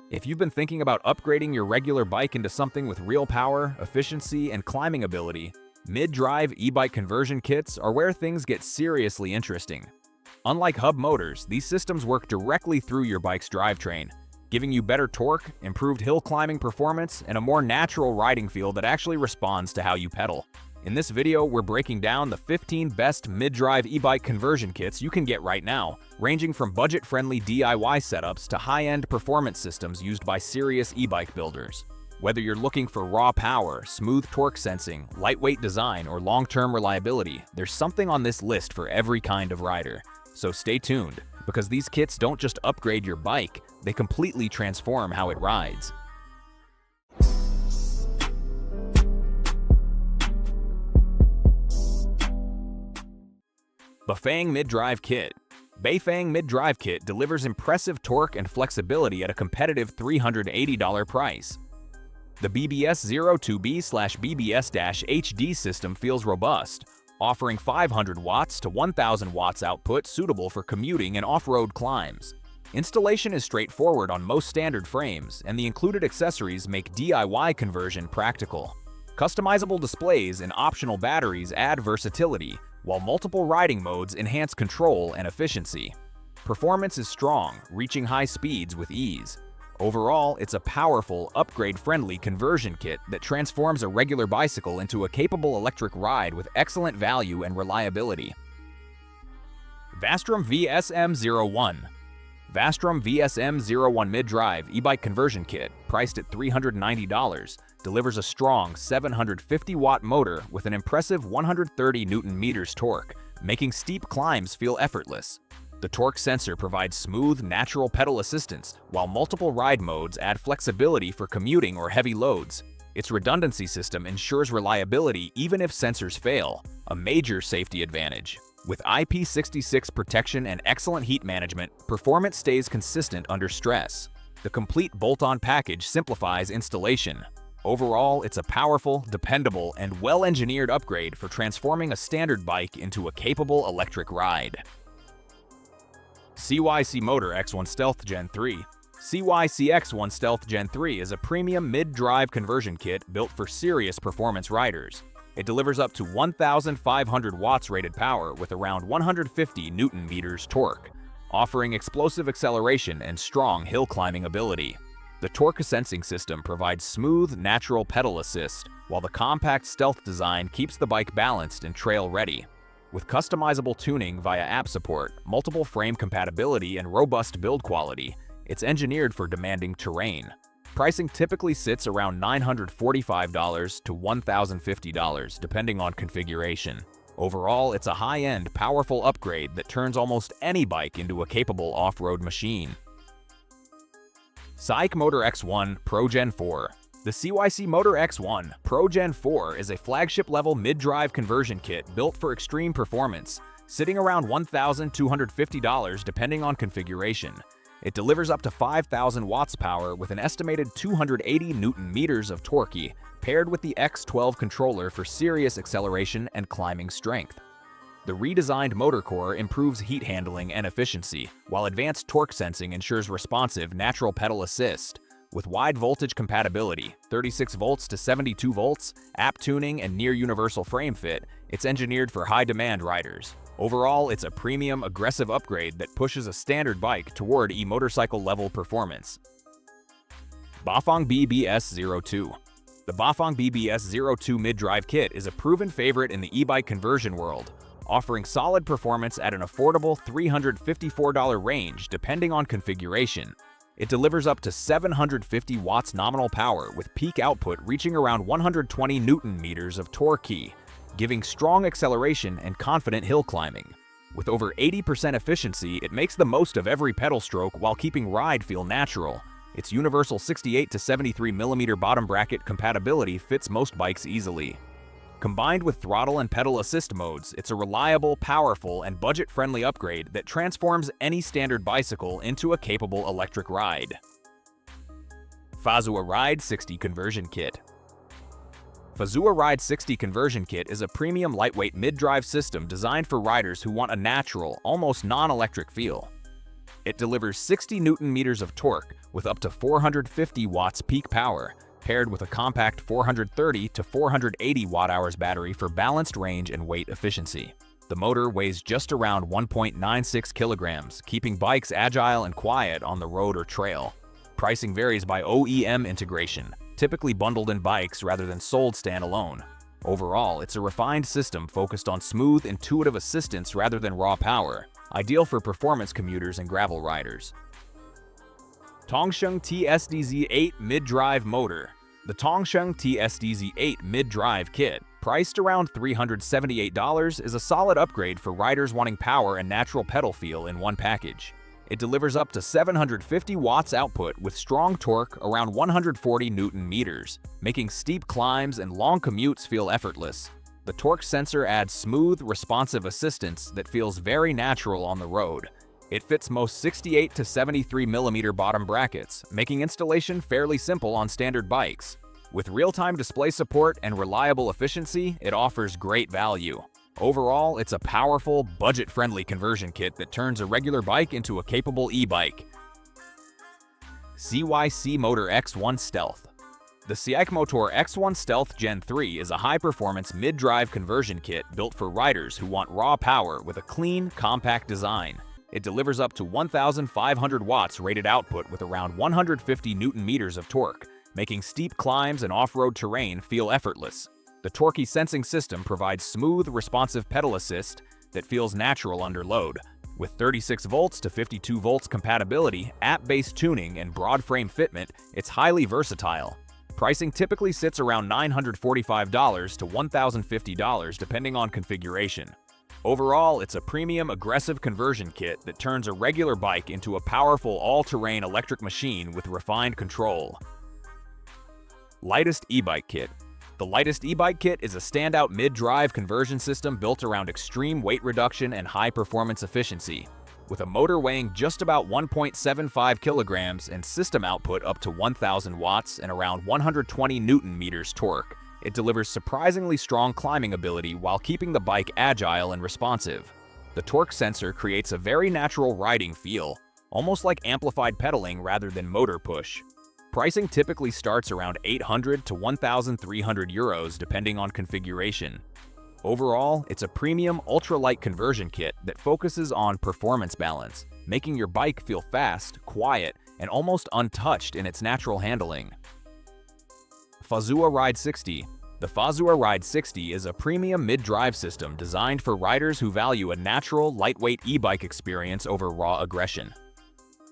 If you've been thinking about upgrading your regular bike into something with real power, efficiency, and climbing ability, mid-drive e-bike conversion kits are where things get seriously interesting. Unlike hub motors, these systems work directly through your bike's drivetrain, giving you better torque, improved hill climbing performance, and a more natural riding feel that actually responds to how you pedal. In this video, we're breaking down the 15 best mid-drive e-bike conversion kits you can get right now, ranging from budget-friendly DIY setups to high-end performance systems used by serious e-bike builders. Whether you're looking for raw power, smooth torque sensing, lightweight design, or long-term reliability, there's something on this list for every kind of rider. So stay tuned, because these kits don't just upgrade your bike, they completely transform how it rides. BAFANG Mid Drive Kit. BAFANG Mid Drive Kit delivers impressive torque and flexibility at a competitive $380 price. The BBS02B/BBS-HD system feels robust, offering 500 watts to 1000 watts output suitable for commuting and off-road climbs. Installation is straightforward on most standard frames, and the included accessories make DIY conversion practical. Customizable displays and optional batteries add versatility, while multiple riding modes enhance control and efficiency. Performance is strong, reaching high speeds with ease. Overall, it's a powerful, upgrade-friendly conversion kit that transforms a regular bicycle into a capable electric ride with excellent value and reliability. Vastrom VSM01. Vastrom VSM01 Mid-Drive e-bike conversion kit, priced at $390, delivers a strong 750-watt motor with an impressive 130 Newton-meters torque, making steep climbs feel effortless. The torque sensor provides smooth, natural pedal assistance, while multiple ride modes add flexibility for commuting or heavy loads. Its redundancy system ensures reliability even if sensors fail, a major safety advantage. With IP66 protection and excellent heat management, performance stays consistent under stress. The complete bolt-on package simplifies installation. Overall, it's a powerful, dependable, and well-engineered upgrade for transforming a standard bike into a capable electric ride. CYCMOTOR X1 Stealth Gen 3. CYC X1 Stealth Gen 3 is a premium mid-drive conversion kit built for serious performance riders. It delivers up to 1,500 watts rated power with around 150 Newton-meters torque, offering explosive acceleration and strong hill climbing ability. The torque sensing system provides smooth, natural pedal assist, while the compact stealth design keeps the bike balanced and trail-ready. With customizable tuning via app support, multiple frame compatibility, and robust build quality, it's engineered for demanding terrain. Pricing typically sits around $945 to $1,050, depending on configuration. Overall, it's a high-end, powerful upgrade that turns almost any bike into a capable off-road machine. CYCMOTOR X1 Pro Gen 4. The CYCMOTOR X1 Pro Gen 4 is a flagship-level mid-drive conversion kit built for extreme performance, sitting around $1,250 depending on configuration. It delivers up to 5,000 watts power with an estimated 280 Newton-meters of torque, paired with the X12 controller for serious acceleration and climbing strength. The redesigned motor core improves heat handling and efficiency, while advanced torque sensing ensures responsive natural pedal assist. With wide voltage compatibility, 36 volts to 72 volts, app tuning, and near-universal frame fit, it's engineered for high-demand riders. Overall, it's a premium, aggressive upgrade that pushes a standard bike toward e-motorcycle-level performance. Bafang BBS02. The Bafang BBS02 mid-drive kit is a proven favorite in the e-bike conversion world, offering solid performance at an affordable $354 range depending on configuration. It delivers up to 750 watts nominal power with peak output reaching around 120 Newton-meters of torque, giving strong acceleration and confident hill climbing. With over 80% efficiency, it makes the most of every pedal stroke while keeping ride feel natural. Its universal 68 to 73mm bottom bracket compatibility fits most bikes easily. Combined with throttle and pedal assist modes, it's a reliable, powerful, and budget-friendly upgrade that transforms any standard bicycle into a capable electric ride. Fazua Ride 60 Conversion Kit. Fazua Ride 60 Conversion Kit is a premium lightweight mid-drive system designed for riders who want a natural, almost non-electric feel. It delivers 60 Newton meters of torque with up to 450 watts peak power, paired with a compact 430 to 480 watt-hours battery for balanced range and weight efficiency. The motor weighs just around 1.96 kilograms, keeping bikes agile and quiet on the road or trail. Pricing varies by OEM integration, typically bundled in bikes rather than sold standalone. Overall, it's a refined system focused on smooth, intuitive assistance rather than raw power, ideal for performance commuters and gravel riders. TongSheng TSDZ-8 Mid Drive Motor. The TongSheng TSDZ-8 Mid Drive Kit, priced around $378, is a solid upgrade for riders wanting power and natural pedal feel in one package. It delivers up to 750 watts output with strong torque around 140 Newton meters, making steep climbs and long commutes feel effortless. The torque sensor adds smooth, responsive assistance that feels very natural on the road. It fits most 68 to 73 mm bottom brackets, making installation fairly simple on standard bikes. With real-time display support and reliable efficiency, it offers great value. Overall, it's a powerful, budget-friendly conversion kit that turns a regular bike into a capable e-bike. CYCMOTOR X1 Stealth. The CYCMOTOR X1 Stealth Gen 3 is a high-performance mid-drive conversion kit built for riders who want raw power with a clean, compact design. It delivers up to 1,500 watts rated output with around 150 Newton meters of torque, making steep climbs and off-road terrain feel effortless. The torquey sensing system provides smooth, responsive pedal assist that feels natural under load. With 36 volts to 52 volts compatibility, app-based tuning, and broad frame fitment, it's highly versatile. Pricing typically sits around $945 to $1,050 depending on configuration. Overall, it's a premium, aggressive conversion kit that turns a regular bike into a powerful, all-terrain electric machine with refined control. Lightest e-bike kit. The lightest e-bike kit is a standout mid-drive conversion system built around extreme weight reduction and high-performance efficiency. With a motor weighing just about 1.75 kilograms and system output up to 1,000 watts and around 120 Newton meters torque, it delivers surprisingly strong climbing ability while keeping the bike agile and responsive. The torque sensor creates a very natural riding feel, almost like amplified pedaling rather than motor push. Pricing typically starts around 800 to 1,300 euros depending on configuration. Overall, it's a premium, ultralight conversion kit that focuses on performance balance, making your bike feel fast, quiet, and almost untouched in its natural handling. Fazua Ride 60. The Fazua Ride 60 is a premium mid-drive system designed for riders who value a natural, lightweight e-bike experience over raw aggression.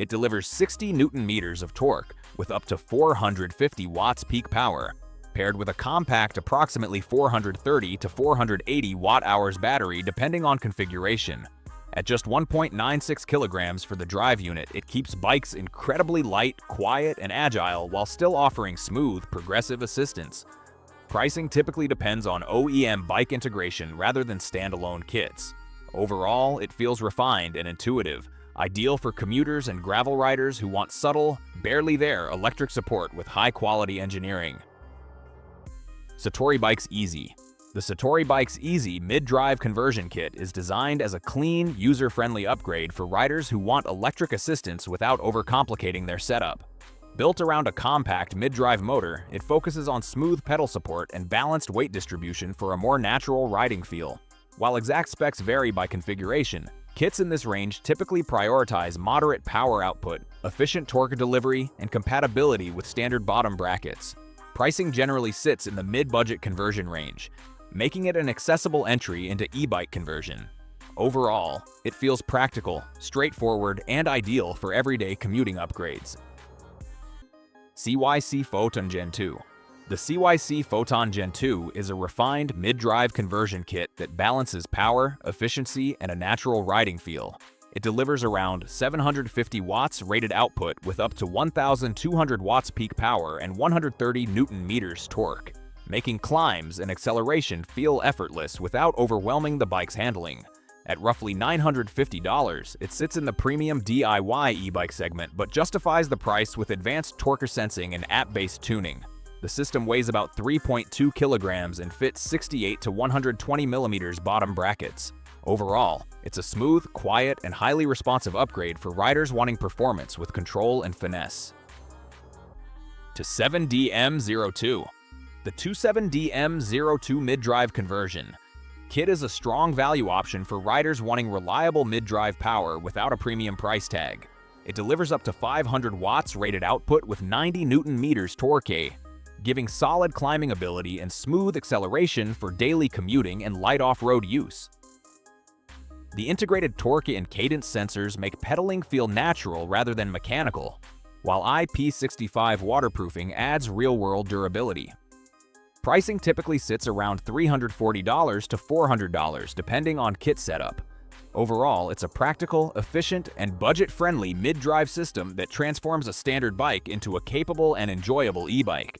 It delivers 60 Newton meters of torque with up to 450 watts peak power, paired with a compact approximately 430 to 480 watt-hours battery depending on configuration. At just 1.96 kilograms for the drive unit, it keeps bikes incredibly light, quiet, and agile while still offering smooth, progressive assistance. Pricing typically depends on OEM bike integration rather than standalone kits. Overall, it feels refined and intuitive, ideal for commuters and gravel riders who want subtle, barely there electric support with high-quality engineering. Satori Bikes Easy. The Satori Bikes Easy mid-drive conversion kit is designed as a clean, user-friendly upgrade for riders who want electric assistance without overcomplicating their setup. Built around a compact mid-drive motor, it focuses on smooth pedal support and balanced weight distribution for a more natural riding feel. While exact specs vary by configuration, kits in this range typically prioritize moderate power output, efficient torque delivery, and compatibility with standard bottom brackets. Pricing generally sits in the mid-budget conversion range, making it an accessible entry into e-bike conversion. Overall, it feels practical, straightforward, and ideal for everyday commuting upgrades. CYC Photon Gen 2. The CYC Photon Gen 2 is a refined mid-drive conversion kit that balances power, efficiency, and a natural riding feel. It delivers around 750 watts rated output with up to 1,200 watts peak power and 130 Newton meters torque, making climbs and acceleration feel effortless without overwhelming the bike's handling. At roughly $950, it sits in the premium DIY e-bike segment but justifies the price with advanced torque sensing and app-based tuning. The system weighs about 3.2 kilograms and fits 68 to 120 millimeters bottom brackets. Overall, it's a smooth, quiet, and highly responsive upgrade for riders wanting performance with control and finesse. ToSeven DM02. The ToSeven DM02 mid-drive conversion kit is a strong value option for riders wanting reliable mid-drive power without a premium price tag. It delivers up to 500 watts rated output with 90 Nm torque, giving solid climbing ability and smooth acceleration for daily commuting and light off-road use. The integrated torque and cadence sensors make pedaling feel natural rather than mechanical, while IP65 waterproofing adds real-world durability. Pricing typically sits around $340 to $400 depending on kit setup. Overall, it's a practical, efficient, and budget-friendly mid-drive system that transforms a standard bike into a capable and enjoyable e-bike.